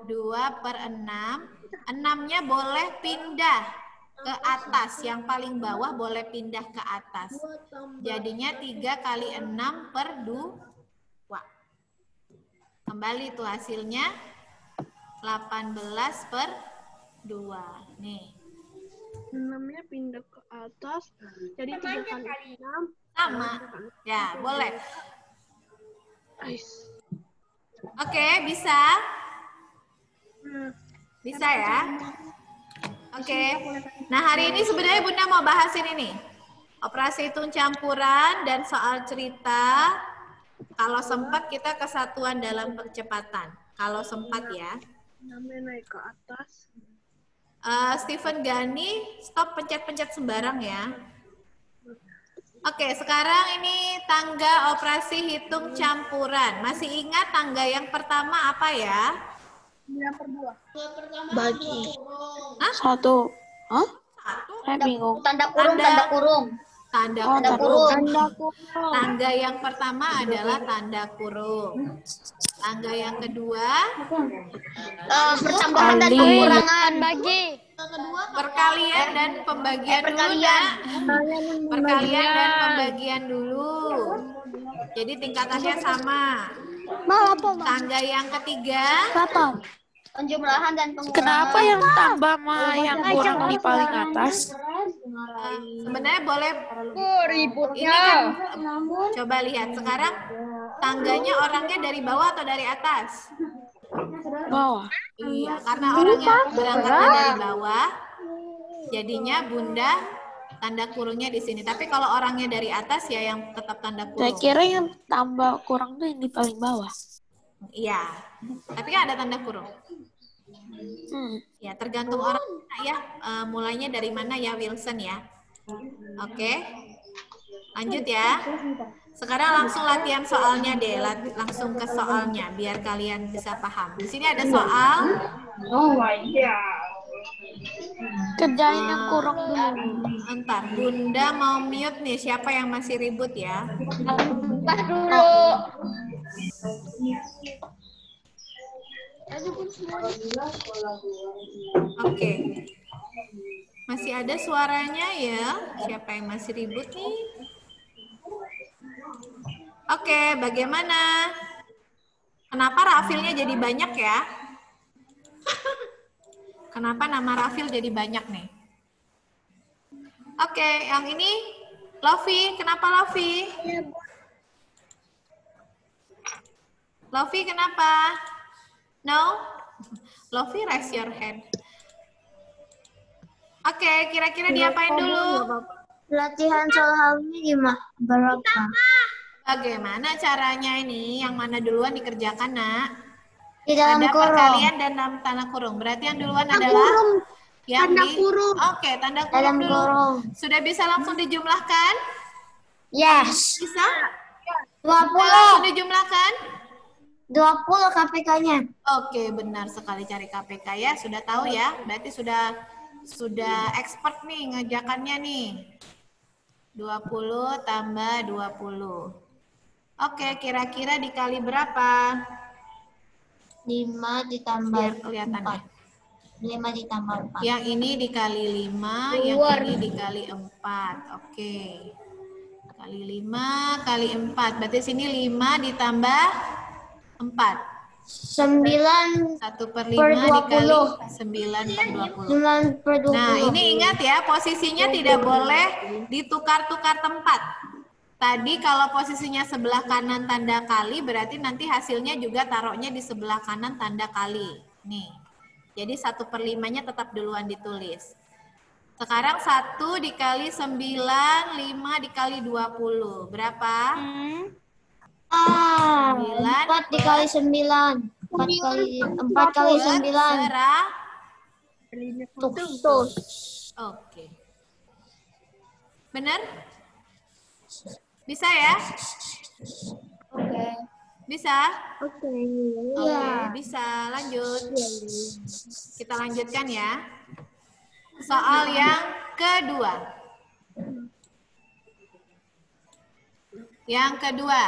2/6. 6-nya boleh pindah ke atas. Yang paling bawah boleh pindah ke atas. Jadinya 3 kali 6/2. Kembali tuh hasilnya 18/2. Nih. 6-nya pindah ke atas. Jadi 3 kali 6. Sama. Ya, boleh. Oke, bisa? Bisa ya? Oke. Nah, hari ini sebenarnya Bunda mau bahas ini nih. Operasi hitung campuran dan soal cerita. Kalau sempat kita kesatuan dalam percepatan. Kalau sempat ya. Namanya naik ke atas. Stephen Gani, stop pencet-pencet sembarang ya. Oke, sekarang ini tangga operasi hitung campuran. Masih ingat tangga yang pertama apa ya? 9/2. Bagi. Hah? 1. Hah? Saya bingung. Tanda kurung. Tanda Tanda kurung. kurung. Tangga yang pertama adalah tanda kurung. Tangga yang kedua, Pertambahan dan Kali. pengurangan. perkalian dan pembagian dulu, Nak. Perkalian dan pembagian dulu. Jadi tingkatannya sama. Tangga yang ketiga, Penjumlahan dan pengurangan. Kenapa yang tambah sama yang kurang di paling atas? sebenarnya boleh. Ini kan, coba lihat sekarang tangganya orangnya dari bawah atau dari atas? Bawah. Iya, karena orangnya berangkatnya dari bawah, jadinya Bunda tanda kurungnya di sini. Tapi kalau orangnya dari atas ya yang tetap tanda Saya kurung. kira yang tambah kurang tuh yang di paling bawah. Iya, tapi kan ada tanda kurung. Ya, tergantung orang ya. Mulainya dari mana ya, Wilson ya. Oke, lanjut ya. Sekarang langsung latihan soalnya deh, langsung ke soalnya biar kalian bisa paham. Di sini ada soal. Kerjain yang kurang dulu. Entar, Bunda mau mute nih. Siapa yang masih ribut ya? Oke. Masih ada suaranya ya? Siapa yang masih ribut nih? Oke, bagaimana? Kenapa Rafilnya jadi banyak ya? Kenapa nama Rafil jadi banyak nih? Oke, yang ini Lofi. Kenapa Lofi? Lofi kenapa? No? Lofi, raise your hand. Oke, kira-kira diapain dulu? Latihan soalnya gimana? Berapa? Bagaimana caranya ini? Yang mana duluan dikerjakan, Nak? Di dalam Ada kurung. perkalian dan dalam tanda kurung. Berarti yang duluan adalah yang Tanda di kurung. Oke, tanda kurung Dalam dulu. kurung. Sudah bisa langsung dijumlahkan? Yes. Bisa? 20. Langsung dijumlahkan? 20 KPK-nya. Oke, benar sekali cari KPK ya. Sudah tahu ya? Berarti sudah expert nih ngerjakannya nih. 20 tambah 20. Oke, kira-kira dikali berapa? 5 ditambah Biar kelihatan ya. 5 ditambah 4. Yang ini dikali 5, yang ini dikali 4. Oke. Kali 5 kali 4. Berarti sini 5 ditambah 4. 9 1/5 per dikali 20. 9/20. 9 per 20. Nah, ini ingat ya, posisinya tidak boleh ditukar-tukar tempat. Tadi kalau posisinya sebelah kanan tanda kali, berarti nanti hasilnya juga taruhnya di sebelah kanan tanda kali. Nih, jadi 1/5-nya tetap duluan ditulis. Sekarang 1 dikali 9, 5 dikali 20. Berapa? 4 dikali 9. 4 kali 9. Tuh. Oke. Benar? Bisa ya? Oke. Bisa? Oke. Oke, bisa. Lanjut. Kita lanjutkan ya. Soal yang kedua. Yang kedua.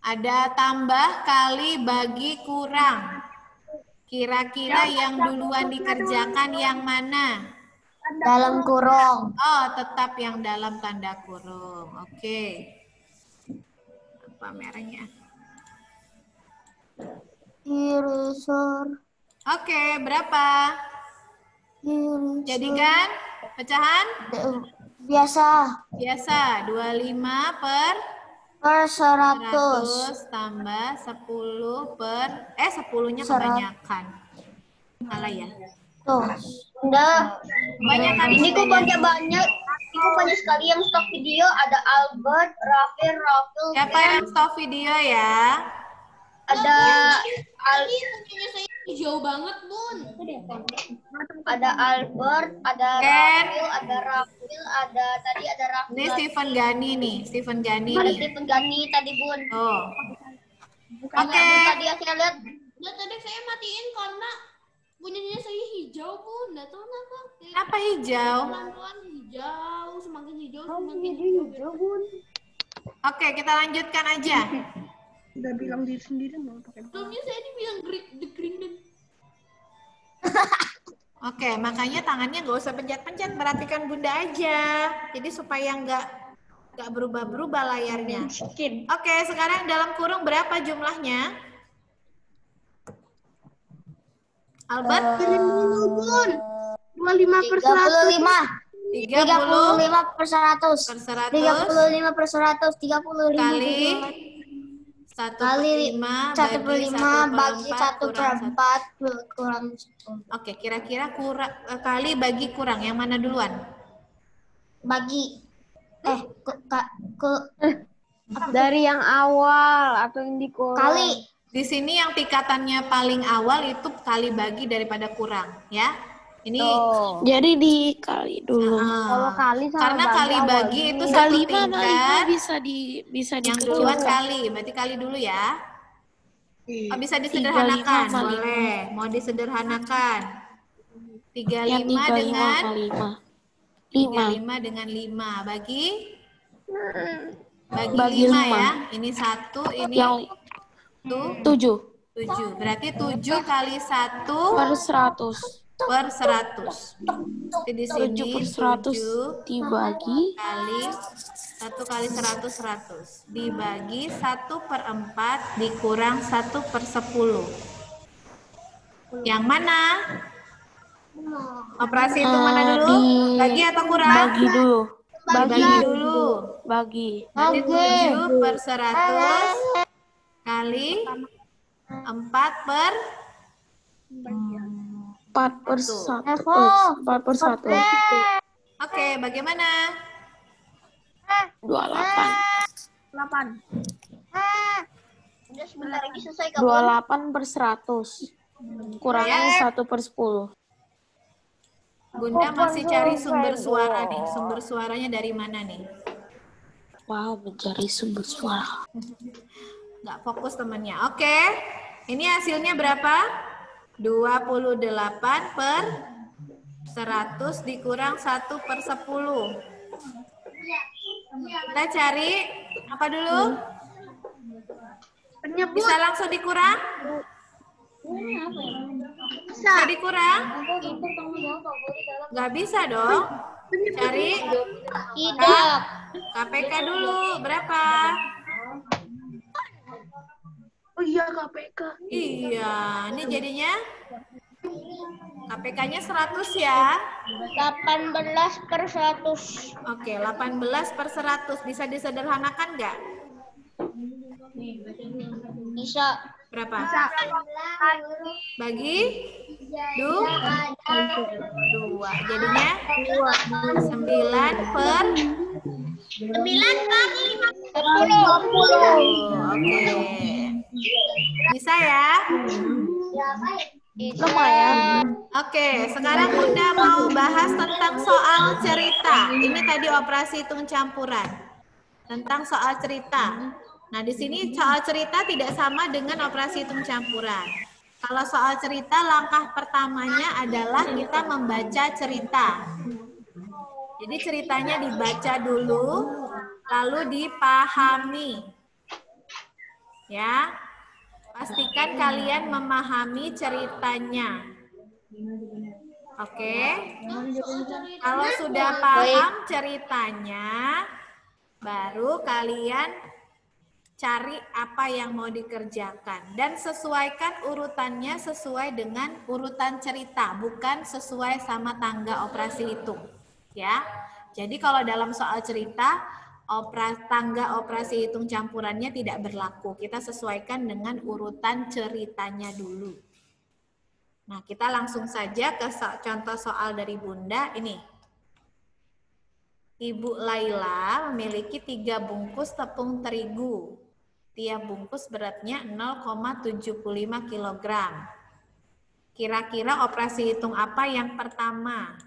Ada tambah kali bagi kurang. Kira-kira yang duluan dikerjakan yang mana? Dalam kurung. Oh, tetap yang dalam tanda kurung. Oke. Apa merahnya? Irisor. Oke, berapa? Jadikan pecahan? Biasa. Biasa, 25 per 100. 100 tambah 10 per 10-nya kebanyakan. Salah ya? Tuh. Udah. Kebanyakan Ini kok bedanya. banyak. Ini kok banyak sekali yang stop video. Ada Albert, Rafil, Siapa yang stop video ya? ada Jauh banget, Bun. ada Albert, ada Ken. Rafil, ada Rafil. Ini Stephen Gani nih, Stephen Gani Ada nih. Stephen Gani tadi, Bun. Oh. Oke. Oke. Tadi saya lihat Udah tadi saya matiin karena bunyinya saya hijau, Bun. Nggak tahu kenapa. Kenapa hijau? Pelan-pelan hijau, semakin hijau, semakin hijau. Oke, kita lanjutkan aja. Udah bilang diri sendiri mau pakai. Sebelumnya saya dibilang the green dan Oke, makanya tangannya nggak usah pencet-pencet, perhatikan Bunda aja. Jadi supaya nggak berubah-berubah layarnya. Oke, sekarang dalam kurung berapa jumlahnya? Albert? 25 per 100. 35 per 100. 100 35 per 100. 35 kali 1 per 5 bagi 1 per 4 kurang 10. Oke, kira-kira kali bagi kurang yang mana duluan? Bagi Dari yang awal atau yang dikurang? kali. Di sini yang tingkatannya paling awal itu kali bagi daripada kurang, ya. Ini Jadi dikali dulu. Kalau kali sama karena kali awal bagi gini. itu Enggak satu 5 sama 5 tingkat. bisa Yang duluan dikecilkan. kali, berarti kali dulu ya. Oh, bisa 35 disederhanakan, sama boleh. Mau disederhanakan. 35 Yang 35 dengan sama 5. 35 dengan 5 bagi Bagi 5 5. ya. Ini 1, ini Yang 7 7. Berarti 7 kali 1 per 100. per 100. Jadi di 7 sini per 100 7 dibagi kali 1 kali 100 dibagi 1 per 4 dikurang 1 per 10. Yang mana? Operasi itu mana dulu? Bagi atau kurang? bagi dulu. Bagi dulu. Bagi. Berarti 7 per 100 kali 4 per 4 per 1. 4 per 1. Oke, bagaimana? 28. udah sebentar lagi selesai, Kak. 28 per 100. Kurangi 1 per 10. Bunda masih cari sumber suara nih. Sumber suaranya dari mana nih? Wow, mencari sumber suara. Nggak fokus temennya. Oke, ini hasilnya berapa? 28 per 100 dikurang 1 per 10. Kita cari apa dulu? Bisa langsung dikurang? Bisa dikurang? Nggak bisa dong. Cari Tidak. KPK dulu. Berapa? Oh iya, KPK. Iya, ini jadinya KPK-nya 100 ya. 18 per 100. Oke, 18 per 100. Bisa disederhanakan nggak? Bisa. Berapa? Bagi? 2. Jadinya 9 per 9 kali 50. Oke. Bisa ya? Lumayan. Oke, sekarang Bunda mau bahas tentang soal cerita. Ini tadi operasi hitung campuran. Tentang soal cerita. Nah, di sini soal cerita tidak sama dengan operasi hitung campuran. Kalau soal cerita, langkah pertamanya adalah kita membaca cerita. Jadi ceritanya dibaca dulu, lalu dipahami. Ya. Pastikan kalian memahami ceritanya. Oke. Kalau sudah paham ceritanya, baru kalian cari apa yang mau dikerjakan. Dan sesuaikan urutannya sesuai dengan urutan cerita, bukan sesuai sama tangga operasi hitung. Ya. Jadi kalau dalam soal cerita, tangga operasi hitung campurannya tidak berlaku. Kita sesuaikan dengan urutan ceritanya dulu. Nah, kita langsung saja ke contoh soal dari Bunda. Ini. Ibu Laila memiliki 3 bungkus tepung terigu. Tiap bungkus beratnya 0,75 kg. Kira-kira operasi hitung apa yang pertama?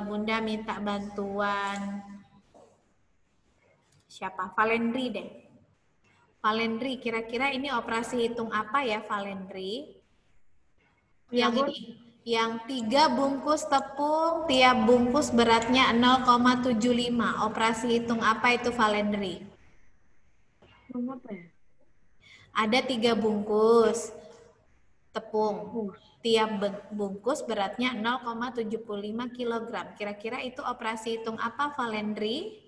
Bunda minta bantuan siapa? Valendri deh. Valendri, kira-kira ini operasi hitung apa ya, Valendri? Yang ini, yang 3 bungkus tepung, tiap bungkus beratnya 0,75. Operasi hitung apa itu, Valendri? Ada 3 bungkus tepung. Tiap bungkus beratnya 0,75 kg. Kira-kira itu operasi hitung apa, Valendri?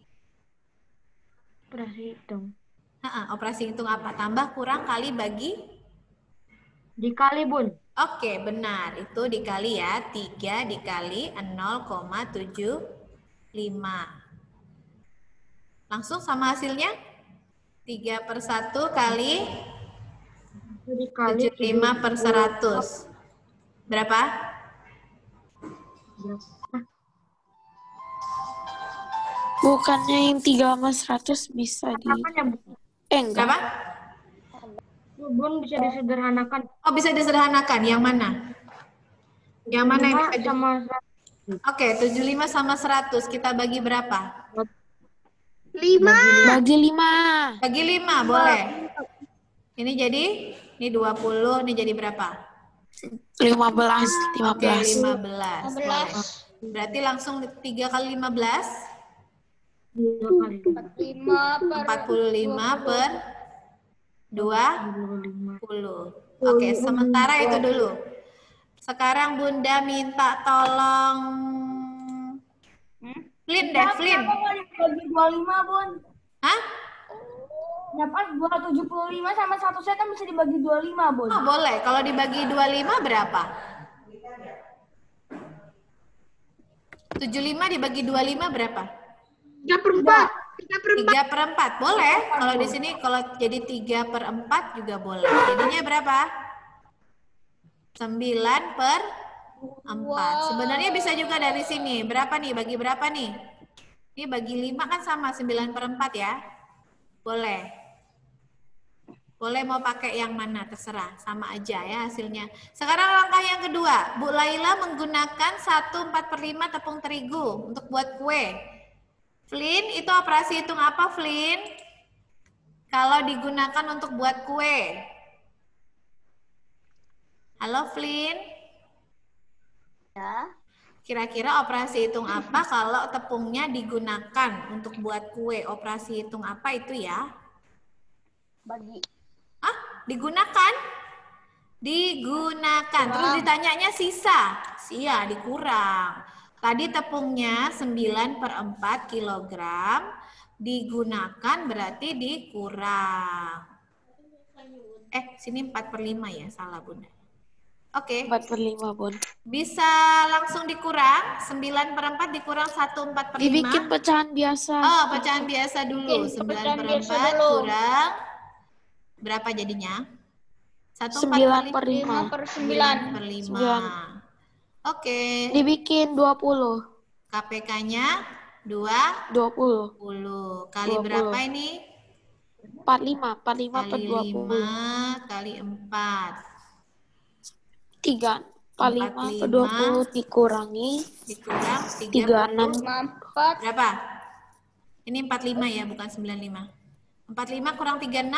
Operasi hitung. Operasi hitung apa? Tambah, kurang, kali, bagi? Dikali, Bun. Oke, benar. Itu dikali ya. 3 dikali 0,75. Langsung sama hasilnya? 3/1 kali 75/100. Berapa? Bukannya yang 3/100 bisa di... enggak. Berapa? Bun, bisa disederhanakan. Oh, bisa disederhanakan. Yang mana? Yang mana yang bisa sama Oke, 75 sama 100. Kita bagi berapa? 5. Bagi 5. Bagi 5, boleh. Ini jadi, ini 20, ini jadi berapa? 15. Oke, 15. Boleh. Berarti langsung 3 kali 15? 45 per 20. Oke, sementara itu dulu. Sekarang Bunda minta tolong Flynn deh, Flynn. Bagi 25, Bun. Hah? Dapat 275 sama 1 set kan bisa dibagi 25, Bun. Oh, boleh. Kalau dibagi 25 berapa? 75 dibagi 25 berapa? 3/4. 3/4. Boleh. Kalau di sini kalau jadi 3/4 juga boleh. Jadinya berapa? 9/4. Sebenarnya bisa juga dari sini. Berapa nih? Bagi berapa nih? Ini bagi 5 kan sama 9/4 ya. Boleh. Boleh mau pakai yang mana, terserah. Sama aja ya hasilnya. Sekarang langkah yang kedua. Bu Laila menggunakan 1/4/5 tepung terigu untuk buat kue. Flynn, itu operasi hitung apa, Flynn? Kalau digunakan untuk buat kue. Halo, Flynn? Ya. Kira-kira operasi hitung apa kalau tepungnya digunakan untuk buat kue? Operasi hitung apa itu ya? Bagi. Digunakan? Digunakan. Terus ditanyanya sisa. Iya, dikurang. Tadi tepungnya 9/4 kg. Digunakan berarti dikurang. Sini 4/5 ya. Salah, Bunda. Oke. 4/5, Bun. Bisa langsung dikurang. 9/4 dikurang 1/4/5. Dibikin pecahan biasa. Oh, pecahan biasa dulu. 9/4 kurang. Berapa jadinya? 9/5. 9/5. Oke. Dibikin 20. KPK-nya 20. 20. Kali 20. berapa ini? 45 per Kali 20. 5 kali 4. 3. 45 per 20 dikurangi Dikurang 36. 4. Berapa? Ini 45 ya, bukan 95. 45 kurang 36?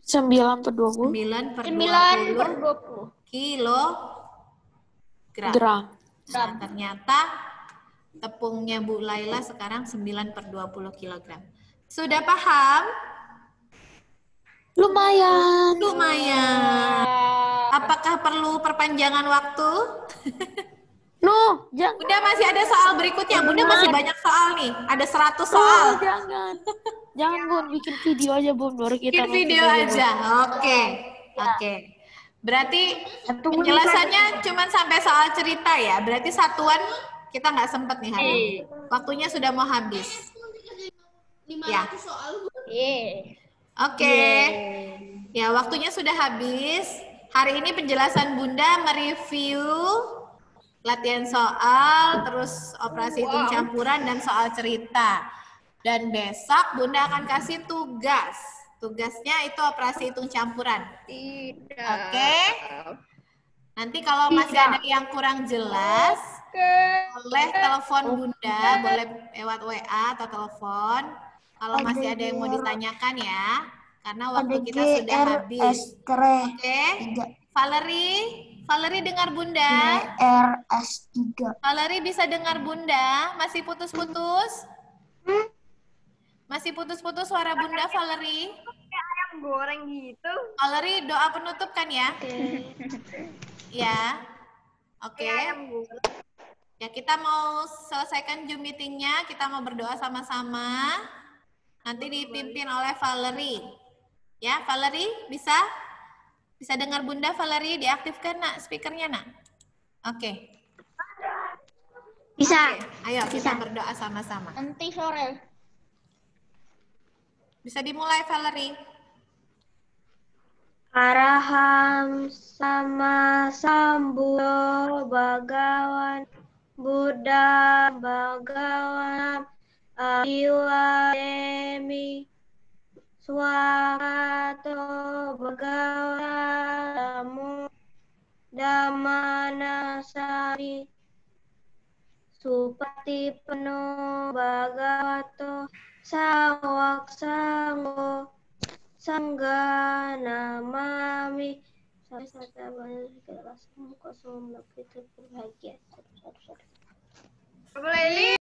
9 per 20 9 per 9 per 20 20. kilogram. gram. Nah, ternyata tepungnya Bu Laila sekarang 9 per 20 kilogram. Sudah paham? Lumayan. Lumayan. Apakah perlu perpanjangan waktu? No, jangan. Bunda masih ada soal berikutnya. Bunda masih banyak soal nih. Ada 100 No, soal. jangan. Jangan, Bun. Bikin video aja, Bun. Baru kita Bikin video nonton aja. Oke. Oke. Berarti penjelasannya cuma sampai soal cerita ya. Berarti satuan kita nggak sempet nih hari ini. Waktunya sudah mau habis. Ya. Oke. Ya, waktunya sudah habis. Hari ini penjelasan Bunda mereview latihan soal, terus operasi hitung campuran dan soal cerita. Dan besok Bunda akan kasih tugas. Tugasnya itu operasi hitung campuran. Oke? Nanti kalau masih ada yang kurang jelas, boleh telepon Bunda, boleh lewat WA atau telepon. Kalau masih ada yang mau ditanyakan ya, karena waktu kita sudah habis. Oke? Valerie dengar Bunda? RS3. Valerie bisa dengar Bunda? Masih putus-putus? Masih putus-putus suara Bunda, Valerie? Ayam goreng gitu. Valerie, doa penutup kan ya? Ya. Oke. Ya, kita mau selesaikan Zoom meeting-nya. Kita mau berdoa sama-sama. Nanti dipimpin oleh Valerie. Ya, Valerie, bisa? Bisa dengar Bunda, Valerie? Diaktifkan, nak, speakernya, nak? Oke. Bisa. Oke, ayo kita berdoa sama-sama. Nanti sore. Bisa dimulai, Valerie. Araham sama sambudo bagawan Buddha bagawan Abiwa demi Swakato bagawan Damanasari Supati penuh bhagavato sawak sanggo sangga namami sampai saat banyak segala semuanya kosong itu berbahagia. Boleh